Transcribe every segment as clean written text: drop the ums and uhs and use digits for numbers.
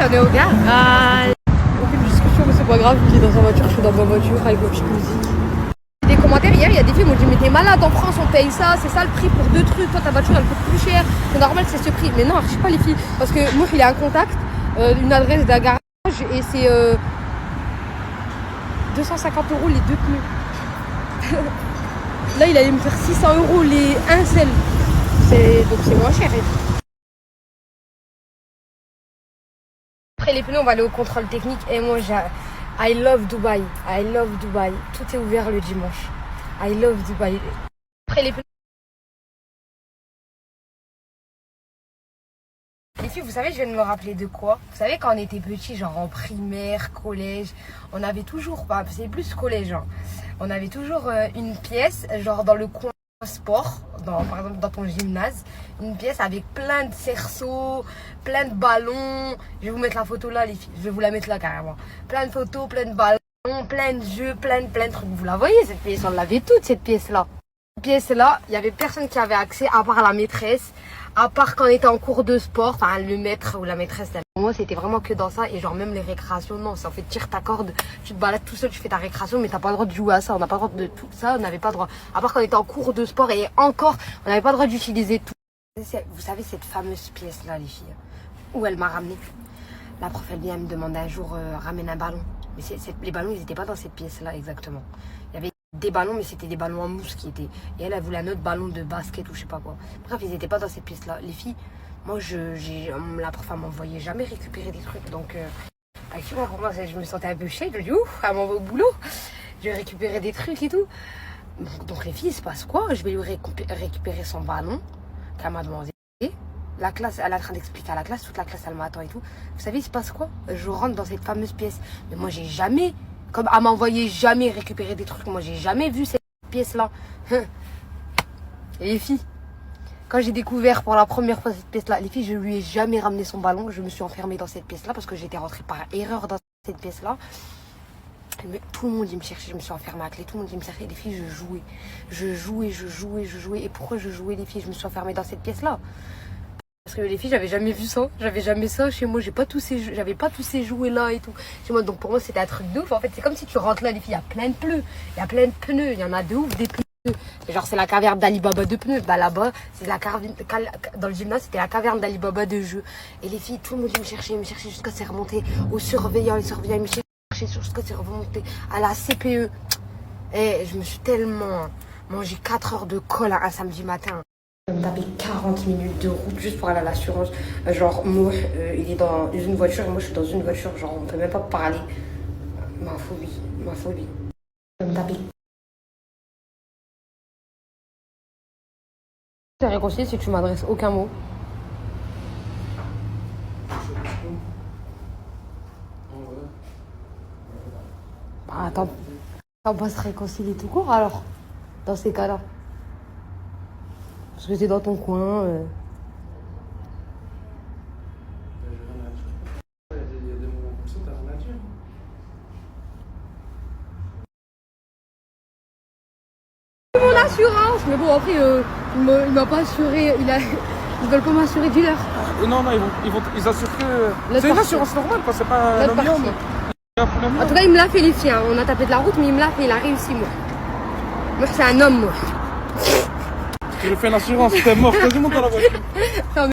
on est au garage. Aucune discussion, mais c'est pas grave, il est dans sa voiture, je suis dans ma voiture avec ma petite musique. Des commentaires hier, il y a des filles qui m'ont dit mais t'es malade en France, on paye ça, c'est ça le prix pour 2 trucs, toi ta voiture elle coûte plus cher, c'est normal c'est ce prix. Mais non, je sais pas les filles, parce que moi il a un contact, une adresse d'un garage et c'est 250 € les 2 pneus. Là il allait me faire 600 € les un seul. Donc c'est moins cher. Après les pneus on va aller au contrôle technique et moi I love Dubaï. I love Dubaï. Tout est ouvert le dimanche. I love Dubaï. Après les pneus. Les filles, vous savez, je viens de me rappeler de quoi? Vous savez, quand on était petits, genre en primaire, collège, on avait toujours, c'est plus collège, hein, on avait toujours une pièce, genre dans le coin sport, par exemple dans ton gymnase, une pièce avec plein de cerceaux, plein de ballons. Je vais vous mettre la photo là, les filles, je vais vous la mettre là carrément. Plein de photos, plein de ballons, plein de jeux, plein de trucs. Vous la voyez, cette pièce, on l'avait toute, cette pièce-là. Cette pièce-là, il y avait personne qui avait accès à part la maîtresse. À part quand on était en cours de sport, enfin le maître ou la maîtresse, pour moi c'était vraiment que dans ça. Et genre même les récréations, non, ça en fait tire ta corde, tu te balades tout seul, tu fais ta récréation, mais t'as pas le droit de jouer à ça, on n'a pas le droit de tout ça, on n'avait pas le droit. À part quand on était en cours de sport et encore, on n'avait pas le droit d'utiliser tout. Vous savez cette fameuse pièce là les filles, où elle m'a ramené. La prof elle vient me demander un jour, ramène un ballon. Mais les ballons ils n'étaient pas dans cette pièce là exactement. Il y avait des ballons, mais c'était des ballons en mousse qui étaient. Et elle voulait un autre ballon de basket ou je sais pas quoi. Bref, ils étaient pas dans cette pièce-là. Les filles, moi, la prof, elle m'envoyait jamais récupérer des trucs. Donc, pour moi, je me sentais un peu chère. Je me dis, ouf, elle m'envoie au boulot. Je vais récupérer des trucs et tout. Donc, les filles, il se passe quoi? Je vais lui récupérer son ballon qu'elle m'a demandé. La classe, elle est en train d'expliquer à la classe. Toute la classe, elle m'attend et tout. Vous savez, il se passe quoi? Je rentre dans cette fameuse pièce. Mais moi, j'ai jamais... Comme elle m'envoyait jamais récupérer des trucs, moi j'ai jamais vu cette pièce-là. Et les filles, quand j'ai découvert pour la première fois cette pièce-là, les filles, je lui ai jamais ramené son ballon. Je me suis enfermée dans cette pièce-là parce que j'étais rentrée par erreur dans cette pièce-là. Mais tout le monde il me cherchait, je me suis enfermée à clé, tout le monde il me cherchait. Les filles, je jouais. Et pourquoi je jouais les filles? Je me suis enfermée dans cette pièce-là. Parce que les filles, j'avais jamais vu ça. J'avais jamais ça chez moi. J'avais pas tous ces jouets là et tout. Chez moi, donc pour moi, c'était un truc de ouf. En fait, c'est comme si tu rentres là, les filles, il y a plein de pneus. Il y a plein de pneus. Il y en a de ouf, des pneus. Et genre, c'est la caverne d'Alibaba de pneus. Bah là-bas, c'est la caverne, dans le gymnase, c'était la caverne d'Alibaba de jeux. Et les filles, tout le monde, ils me cherchait jusqu'à c'est remonté aux surveillants. Les surveillants, ils me cherchaient jusqu'à c'est remonté à la CPE. Et je me suis tellement mangé 4 heures de colle un samedi matin. Je me tapais 40 minutes de route juste pour aller à l'assurance. Genre, moi, il est dans une voiture et moi, je suis dans une voiture. Genre, on peut même pas parler. Ma phobie. Je me tapais. C'est réconcilié si tu m'adresses aucun mot. Bah, attends. On va se réconcilier tout court alors, dans ces cas-là. Parce que t'es dans ton coin. Mon assurance, mais bon après il m'a pas assuré, ils veulent pas m'assurer dealer. Non, ils assurent que. C'est une assurance normale, quoi, c'est pas un million. En tout cas, il me l'a fait les filles, hein. On a tapé de la route, mais il me l'a fait, il a réussi moi. Moi c'est un homme moi. Tu lui fais une assurance, t'es mort, tout le monde dans la voiture. Non, mais...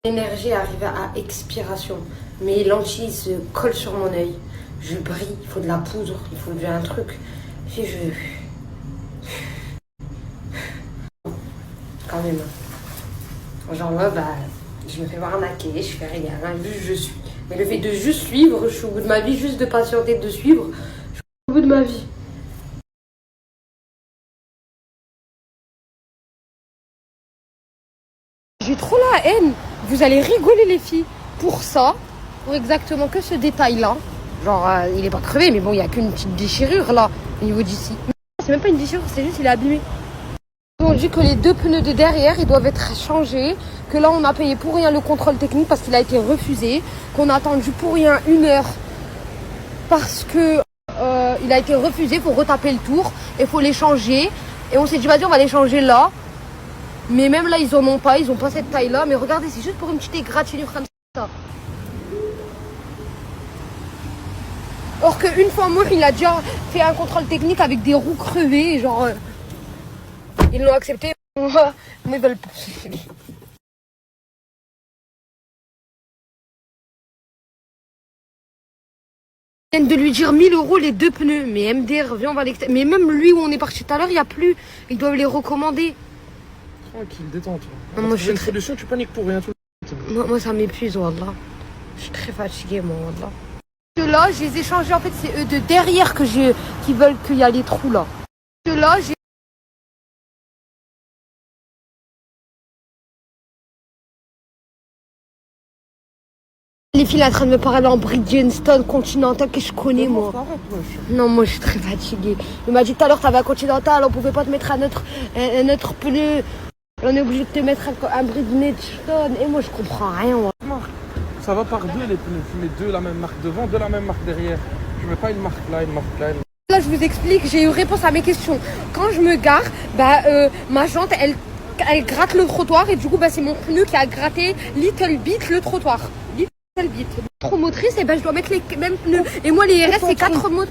L'énergie arrive à expiration. Mes lentilles se collent sur mon œil. Je brille, il faut de la poudre, il faut un truc. Si quand même. Genre là, bah, je me fais arnaquer, je fais rien, juste je suis. Mais le fait de juste suivre, je suis au bout de ma vie, juste de patienter, de suivre, je suis au bout de ma vie. J'ai trop la haine. Vous allez rigoler les filles. Pour ça, pour exactement que ce détail-là. Genre, il est pas crevé, mais bon, il y a qu'une petite déchirure là, au niveau d'ici. C'est même pas une déchirure, c'est juste il est abîmé. On dit que les 2 pneus de derrière, ils doivent être changés. Que là, on a payé pour rien le contrôle technique parce qu'il a été refusé. Qu'on a attendu pour rien 1 heure parce que il a été refusé. Il faut retaper le tour et il faut les changer. Et on s'est dit, vas-y, on va les changer là. Mais même là, ils en ont pas. Ils ont pas cette taille-là. Mais regardez, c'est juste pour une petite égratignure comme ça. Or qu'une fois moi, il a déjà fait un contrôle technique avec des roues crevées. Genre, ils l'ont accepté. Moi, ils veulent pas. Ils viennent de lui dire 1 000 € les 2 pneus. Mais MDR, viens, on va les... Mais même lui où on est parti tout à l'heure, il n'y a plus. Ils doivent les recommander. Tranquille, détends-toi. Non, moi, une solution, tu paniques pour rien. Moi, ça m'épuise, wallah. Je suis très fatiguée, moi, wallah. Ceux-là, je les ai changés. En fait, c'est eux de derrière qui veulent qu'il y a les trous, là. Ceux-là, j'ai... Les filles en train de me parler en Bridgestone Continental que je connais, moi. Non, moi, je suis très fatiguée. Il m'a dit tout à l'heure, t'avais un Continental, on pouvait pas te mettre un autre pneu. On est obligé de te mettre un Bridgestone. Et moi, je comprends rien, moi. Ça va par 2 les pneus. Tu mets 2 la même marque devant, 2 la même marque derrière. Je mets pas une marque là, une marque là. Là, je vous explique, j'ai eu réponse à mes questions. Quand je me gare, ma jante, elle gratte le trottoir. Et du coup, c'est mon pneu qui a gratté little bit le trottoir. Little bit. Trop motrice, et je dois mettre les mêmes pneus. Et moi, les RS, c'est 4 mots.